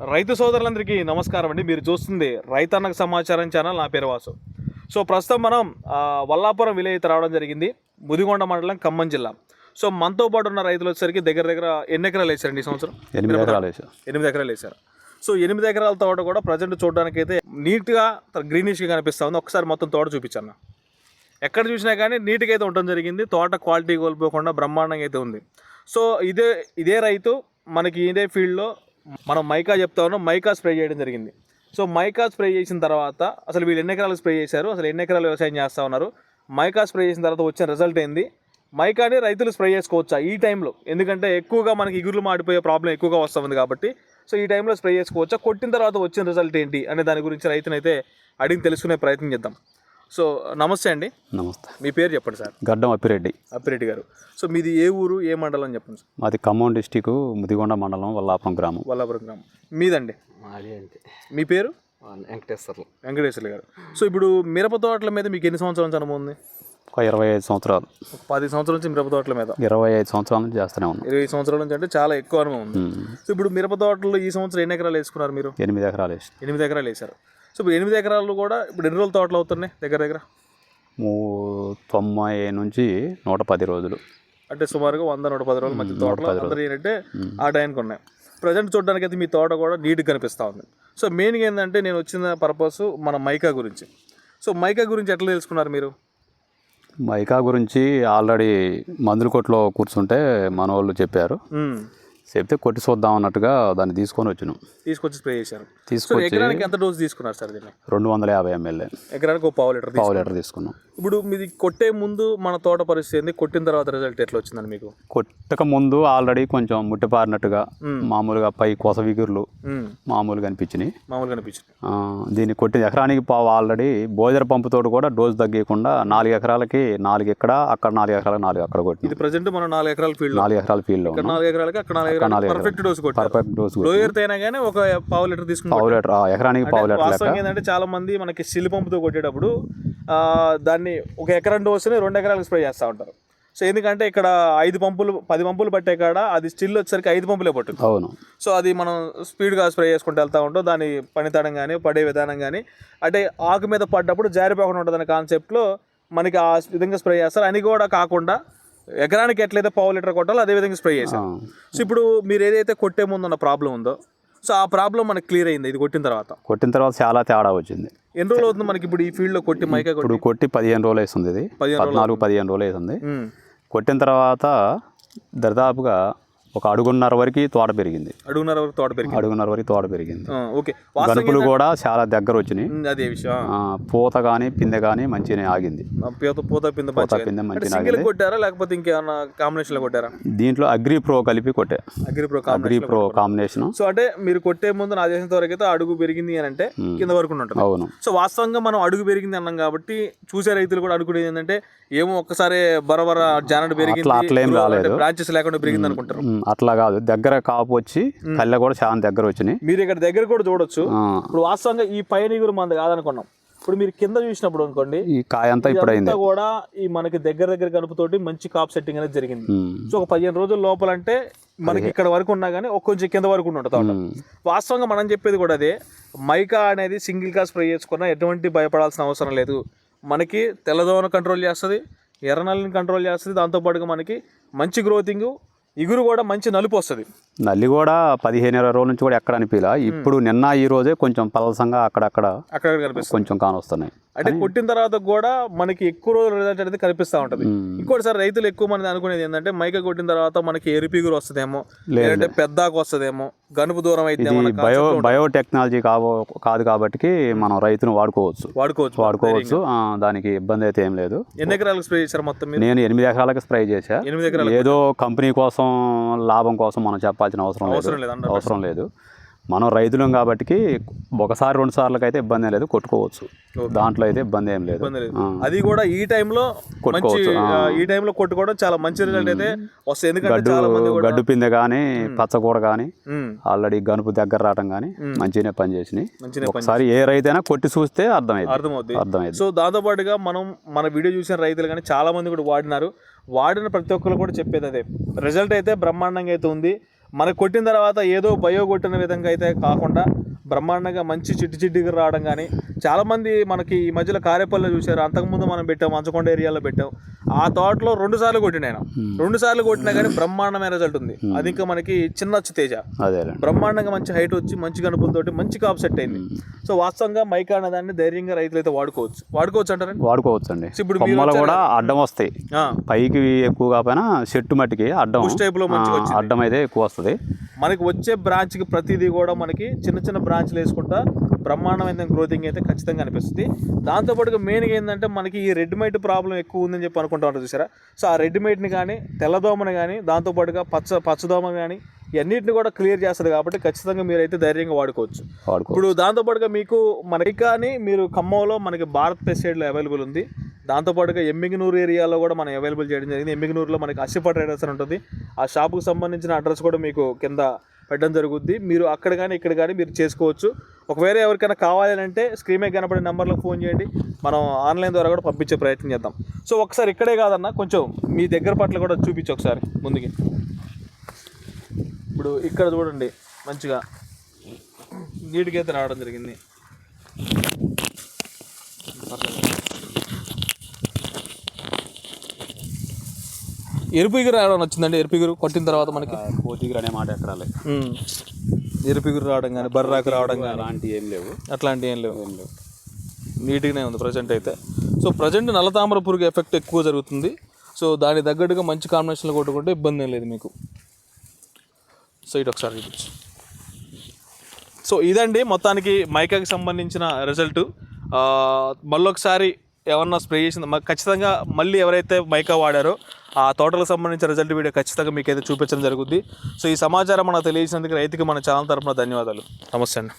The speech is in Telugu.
రైతు సోదరులందరికీ నమస్కారం అండి. మీరు చూస్తుంది రైతన్నకు సమాచారం ఛానల్. నా పేరు వాసు. సో ప్రస్తుతం మనం వల్లాపురం విలేజ్ అయితే రావడం జరిగింది. ముదిగొండ మండలం, ఖమ్మం జిల్లా. సో మనతో పాటు ఉన్న రైతులు వచ్చేసరికి దగ్గర ఎన్ని ఎకరాలు వేసారండి ఈ సంవత్సరం? 8 ఎకరాలు వేసారు. 8 ఎకరాలు వేసారు. సో 8 ఎకరాల తోట కూడా ప్రజెంట్ చూడడానికి అయితే నీట్గా గ్రీనిష్గా కనిపిస్తూ ఉంది. ఒకసారి మొత్తం తోట చూపించాను. ఎక్కడ చూసినా కానీ నీట్గా అయితే ఉండడం జరిగింది. తోట క్వాలిటీ కోల్పోకుండా బ్రహ్మాండంగా అయితే ఉంది. సో ఇదే రైతు మనకి ఇదే ఫీల్డ్లో మనం మైకా చెప్తా ఉన్నాం, మైకా స్ప్రే చేయడం జరిగింది. సో మైకా స్ప్రే చేసిన తర్వాత అసలు వీళ్ళు ఎన్ని ఎకరాలు స్ప్రే చేశారు, అసలు ఎన్ని ఎకరాలు వ్యవసాయం చేస్తూ ఉన్నారు, మైకా స్ప్రే చేసిన తర్వాత వచ్చిన రిజల్ట్ ఏంది, మైకాని రైతులు స్ప్రే చేసుకోవచ్చా ఈ టైంలో? ఎందుకంటే ఎక్కువగా మనకి ఇగురులు మాడిపోయే ప్రాబ్లం ఎక్కువగా వస్తుంది కాబట్టి సో ఈ టైంలో స్ప్రే చేసుకోవచ్చా, కొట్టిన తర్వాత వచ్చిన రిజల్ట్ ఏంటి అనే దాని గురించి రైతునైతే అడిగి తెలుసుకునే ప్రయత్నం చేద్దాం. సో నమస్తే అండి. నమస్తే. మీ పేరు చెప్పండి సార్? గడ్డం అప్పిరెడ్డి గారు. సో మీది ఏ ఊరు, ఏ మండలం చెప్పండి సార్? మాది ఖమ్మం డిస్టిక్, ముదిగొండ మండలం, వల్లాపురం గ్రామం. మీదండి? మీ పేరు? వెంకటేశ్వర్లు గారు. సో ఇప్పుడు మిరప తోటల మీద మీకు ఎన్ని సంవత్సరాల నుంచి అనుభవం ఉంది? ఒక 25 సంవత్సరాలు. 10 సంవత్సరాల నుంచి మిరప తోటల మీద? 25 సంవత్సరాల నుంచి చేస్తూనే ఉన్నాం. 20 సంవత్సరాల నుంచి అంటే చాలా ఎక్కువ అనుభవం ఉంది. సో ఇప్పుడు మిరప తోటలో ఈ సంవత్సరం ఎన్ని ఎకరాలు వేసుకున్నారు మీరు? 8 ఎకరాలు వేసి. 8 ఎకరాలు వేశారు. సో ఇప్పుడు 8 ఎకరాలు కూడా ఇప్పుడు ఎన్ని రోజులు తోటలు అవుతున్నాయి? దగ్గర 90 నుంచి 110 రోజులు. అంటే సుమారుగా 100-110 రోజుల మధ్య తోటలు అందరూ ఏంటంటే ఆ టైంకి ఉన్నాయి. ప్రజెంట్ చూడడానికి అయితే మీ తోట కూడా నీట్గా కనిపిస్తూ ఉంది. సో మెయిన్గా ఏంటంటే నేను వచ్చిన పర్పస్ మన మైకా గురించి. సో మైకా గురించి ఎట్లా తెలుసుకున్నారు మీరు? మైకా గురించి ఆల్రెడీ మందుల కొట్లో కూర్చుంటే మన వాళ్ళు చెప్పారు. చెప్తే కొట్టి చూద్దాం అన్నట్టుగా దాన్ని తీసుకొచ్చి స్ప్రే చేశారు. ఎకరానికి ఎంత డోస్ తీసుకున్నారు సార్ దీన్ని? 250 ml. ఎకరానికి ఒక పావు లీటర్ తీసుకున్నాం. ఇప్పుడు మీది కొట్టే ముందు మన తోట పరిస్థితి ఏంది, కొట్టిన తర్వాత రిజల్ట్ ఎట్లా వచ్చిందని మీకు? కొట్టక ముందు ఆల్రెడీ కొంచెం ముట్టిపారినట్టుగా మామూలుగా పై కొస విగురులు మామూలుగా అనిపించినాయి. దీన్ని కొట్టిన ఎకరానికి పావు ఆల్రెడీ బోజర పంపుతోటి కూడా డోస్ తగ్గకుండా 4 ఎకరాలకి 4 ఇక్కడ, అక్కడ 4 ఎకరాలకు 4 అక్కడ కొట్టి. ఇది ప్రజెంట్ మనం 4 ఎకరాల ఫీల్డ్ లో 4 ఎకరాలకి అక్కడ 4 ఎకరాలకి పర్ఫెక్ట్ డోస్ లోయర్ అయినా కానీ ఒక పావు లీటర్ తీసుకుని ఎకరానికి పావు లీటర్. ఏంటంటే చాలా మంది మనకి సిల్లి పంపుతో కొట్టేటప్పుడు దాన్ని ఒక ఎకరం డోస్ని 2 ఎకరాలకు స్ప్రే చేస్తూ ఉంటారు. సో ఎందుకంటే ఇక్కడ 10 పంపులు పట్టే కాడ అది స్టిల్ వచ్చేసరికి 5 పంపులే పట్టుతుంది. అవును. సో అది మనం స్పీడ్గా స్ప్రే చేసుకుంటూ వెళ్తూ ఉంటాం. దాని పనితనం కానీ పడే విధానం కానీ అంటే ఆకు మీద పడ్డప్పుడు జారిపోకుండా ఉంటుంది అనే కాన్సెప్ట్లో మనకి ఆ విధంగా స్ప్రే చేస్తారు. అని కూడా కాకుండా ఎకరానికి ఎట్లయితే పావు లీటర్ కొట్టాలో అదే విధంగా స్ప్రే చేశారు. సో ఇప్పుడు మీరు ఏదైతే కొట్టే ముందు ఉన్న ప్రాబ్లం ఉందో సో ఆ ప్రాబ్లం మనకి క్లియర్ అయింది. ఇది కొట్టిన తర్వాత చాలా తేడా వచ్చింది. ఎన్ని రోజులు అవుతుంది మనకి ఇప్పుడు ఈ ఫీల్డ్ లో కొట్టి? మైకా కొట్టి 15 రోజులు వేస్తుంది. ఇది 14-15 రోజులు వేస్తుంది. కొట్టిన తర్వాత దాదాపుగా ఒక 1.5 వరకు తోట పెరిగింది. 1.5 వరకు తోట పెరిగింది. గనుపులు కూడా చాలా దగ్గర వచ్చినాయి. అదే విషయం. పూత కానీ పిందె కానీ మంచిగా ఆగింది. పూత పిందె మంచిగా ఆగింది. కొట్టారా లేకపోతే ఇంకేమన్నా కాంబినేషన్ లో కొట్టారా? దీంట్లో అగ్రి ప్రో కలిపి కొట్టా. Agri pro combination. సో అంటే మీరు కొట్టే ముందు నా చేసిన వరకు అయితే అడుగు పెరిగింది అని అంటే కింద వరకు ఉంటుంది. అవును. సో వాస్తవంగా మనం అడుగు పెరిగింది అన్నాం కాబట్టి చూసే రైతులు కూడా అనుకునేది ఏంటంటే ఏమో ఒక్కసారి బరబర జానడు పెరిగింది, అట్లేం రాలేదు, బ్రాంచెస్ లేకుండా పెరిగింది అనుకుంటారు. అట్లా కాదు, దగ్గర కాపు వచ్చి కళ్ళ కూడా చాలా దగ్గర వచ్చినాయి. మీరు ఇక్కడ దగ్గర కూడా చూడొచ్చు. ఇప్పుడు వాస్తవంగా ఈ పైన ఇగురు మంది కాదనుకున్నాం. ఇప్పుడు మీరు కింద చూసినప్పుడు అనుకోండి ఈ కాయ అంతా ఇప్పుడు కూడా ఈ మనకి దగ్గర కనుపుతోటి మంచి కాప్ సెట్టింగ్ అనేది జరిగింది. సో ఒక 15 రోజుల లోపలంటే మనకి ఇక్కడ వరకు ఉన్నా కానీ కొంచెం కింద వరకు ఉంటుంది. వాస్తవంగా మనం చెప్పేది కూడా అదే. మైకా అనేది సింగిల్ గా స్ప్రే చేసుకున్నా ఎటువంటి భయపడాల్సిన అవసరం లేదు. మనకి తెల్లదోమను కంట్రోల్ చేస్తుంది, ఎర్రనల్లిని కంట్రోల్ చేస్తుంది, దాంతోపాటుగా మనకి మంచి గ్రోతింగ్, ఇగురు కూడా మంచి నలుపు వస్తుంది. నల్లి కూడా 15-20 రోజుల నుంచి కూడా ఎక్కడ అనిపించలా. ఇప్పుడు నిన్న ఈ రోజే కొంచెం పలసంగా అక్కడక్కడ కొంచెం కానొస్తున్నాయి. అంటే కొట్టిన తర్వాత కూడా మనకి ఎక్కువ రోజులు రిజల్ట్ అనేది కనిపిస్తూ ఉంటుంది. ఇంకోటి సార్ రైతులు ఎక్కువ మంది అనుకునేది ఏంటంటే మైకా కొట్టిన తర్వాత మనకి ఎరిపిగురు వస్తుందేమో, లేదంటే పెద్దాకు వస్తుందేమో, గనుపు దూరం అయితే. బయోటెక్నాలజీ కాదు కాబట్టి మనం రైతును వాడుకోవచ్చు. దానికి ఇబ్బంది అయితే ఏం లేదు. ఎన్ని ఎకరాలకు స్ప్రే చేశారు మొత్తం? నేను 8 ఎకరాలకు స్ప్రే చేశా. ఏదో కంపెనీ కోసం లాభం కోసం మనం చెప్పాల్సిన అవసరం లేదు. మనం రైతులం కాబట్టి 1-2 సార్లకి అయితే ఇబ్బంది లేదు, కొట్టుకోవచ్చు. దాంట్లో అయితే ఇబ్బంది ఏం లేదు. అది కూడా ఈ టైంలో కొట్టుకోవడం చాలా మంచి రిజల్ట్ అయితే వస్తుంది. ఎందుకంటే గడ్డు పిందె కానీ పచ్చకూడ కానీ ఆల్రెడీ గనుపు దగ్గర రావడం కానీ మంచిగానే పనిచేసినాయి. ఒకసారి ఏ రైతైనా కొట్టి చూస్తే అర్థమైంది. సో దాంతో పాటుగా మనం మన వీడియో చూసిన రైతులు కానీ చాలా మంది కూడా వాడిన ప్రతి ఒక్కరు కూడా చెప్పేది అదే. రిజల్ట్ అయితే బ్రహ్మాండంగా అయితే ఉంది. మనకు కొట్టిన తర్వాత ఏదో బయో కొట్టిన విధంగా అయితే కాకుండా బ్రహ్మాండంగా మంచి చిట్టిగా రావడం కానీ, చాలామంది మనకి ఈ మధ్యలో కారేపల్లిలో చూశారు, అంతకుముందు మనం పెట్టాం మంచకొండ ఏరియాలో పెట్టాం, ఆ తోటలో 2 సార్లు కొట్టిన ఆయన 2 సార్లు కొట్టినా కానీ బ్రహ్మాండమైన రిజల్ట్ ఉంది. అది ఇంకా మనకి చిన్నచ్చు తేజ బ్రహ్మాండంగా మంచి హైట్ వచ్చి మంచి కనుపులతోటి మంచి కాపు సెట్ అయింది. సో వాస్తవంగా మైకా అనే దాన్ని ధైర్యంగా రైతులు అయితే వాడుకోవచ్చు అంటారండి. వాడుకోవచ్చు అండి. ఇప్పుడు కొమ్మలు కూడా అడ్డం వస్తాయి, పైకి ఎక్కువ కాకపోయినా చెట్టు మట్టికి అడ్డం టైప్ లో అడ్డం అయితే ఎక్కువ వస్తుంది. మనకి వచ్చే బ్రాంచ్కి ప్రతిదీ కూడా మనకి చిన్న బ్రాంచ్లు వేసుకుంటా బ్రహ్మాండమైన గ్రోతింగ్ అయితే ఖచ్చితంగా అనిపిస్తుంది. దాంతోపాటుగా మెయిన్గా ఏంటంటే మనకి ఈ రెడ్ మైట్ ప్రాబ్లం ఎక్కువ ఉందని చెప్పి అనుకుంటా ఉంటారు చూసారా. సో ఆ రెడ్ మైట్ని కానీ తెల్లదోమని కానీ దాంతోపాటుగా పచ్చదోమ కానీ ఇవన్నిటిని కూడా క్లియర్ చేస్తారు కాబట్టి ఖచ్చితంగా మీరైతే ధైర్యంగా వాడుకోవచ్చు. ఇప్పుడు దాంతోపాటుగా మీకు మనకి కానీ మీరు ఖమ్మంలో మనకి భారత్ పెస్టిసైడ్లో అవైలబుల్ ఉంది. దాంతోపాటుగా ఎమ్మిగనూరు ఏరియాలో కూడా మనం అవైలబుల్ చేయడం జరిగింది. ఎమ్మిగనూరులో మనకి అసిఫా ట్రేడర్స్ అని ఉంటుంది. ఆ షాపుకి సంబంధించిన అడ్రస్ కూడా మీకు కింద పెట్టడం జరుగుద్ది. మీరు అక్కడ కానీ ఇక్కడ కానీ మీరు చేసుకోవచ్చు. ఒకవేళ ఎవరికైనా కావాలి అంటే స్క్రీన్ మీద కనపడే నెంబర్లో ఫోన్ చేయండి, మనం ఆన్లైన్ ద్వారా కూడా పంపించే ప్రయత్నం చేద్దాం. సో ఒకసారి ఇక్కడే కాదన్నా కొంచెం మీ దగ్గర పట్ల కూడా చూపించి ఒకసారి ముందుకి. ఇప్పుడు ఇక్కడ చూడండి మంచిగా నీట్గా అయితే రావడం జరిగింది. ఎరుపిగురు రావడం వచ్చిందండి. ఎరుపిగురు కొట్టిన తర్వాత మనకి పోతిగురు అనే మాట ఎక్కడ లేదు. ఎరుపిగురు రావడం కానీ బర్రాకు రావడం కానీ అలాంటివి ఏం లేవు. అట్లాంటివి ఏం లేవు. నీట్గానే ఉంది ప్రజెంట్ అయితే. సో ప్రజెంట్ నల్లతామర పురుగు ఎఫెక్ట్ ఎక్కువ జరుగుతుంది. సో దానికి తగ్గట్టుగా మంచి కాంబినేషన్లో కొట్టుకుంటే ఇబ్బంది ఏం లేదు మీకు. సో ఇటు ఒకసారి చూపించు. సో ఇదండి మొత్తానికి మైకాకి సంబంధించిన రిజల్ట్. మళ్ళొకసారి ఏమన్నా స్ప్రే చేసింది ఖచ్చితంగా మళ్ళీ ఎవరైతే మైకా వాడారో ఆ తోటలకు సంబంధించిన రిజల్ట్ వీడియో ఖచ్చితంగా మీకైతే చూపించడం జరుగుద్ది. సో ఈ సమాచారం మనకు తెలియజేసినందుకు రైతుకి మన ఛానల్ తరఫున ధన్యవాదాలు. నమస్తే అండి.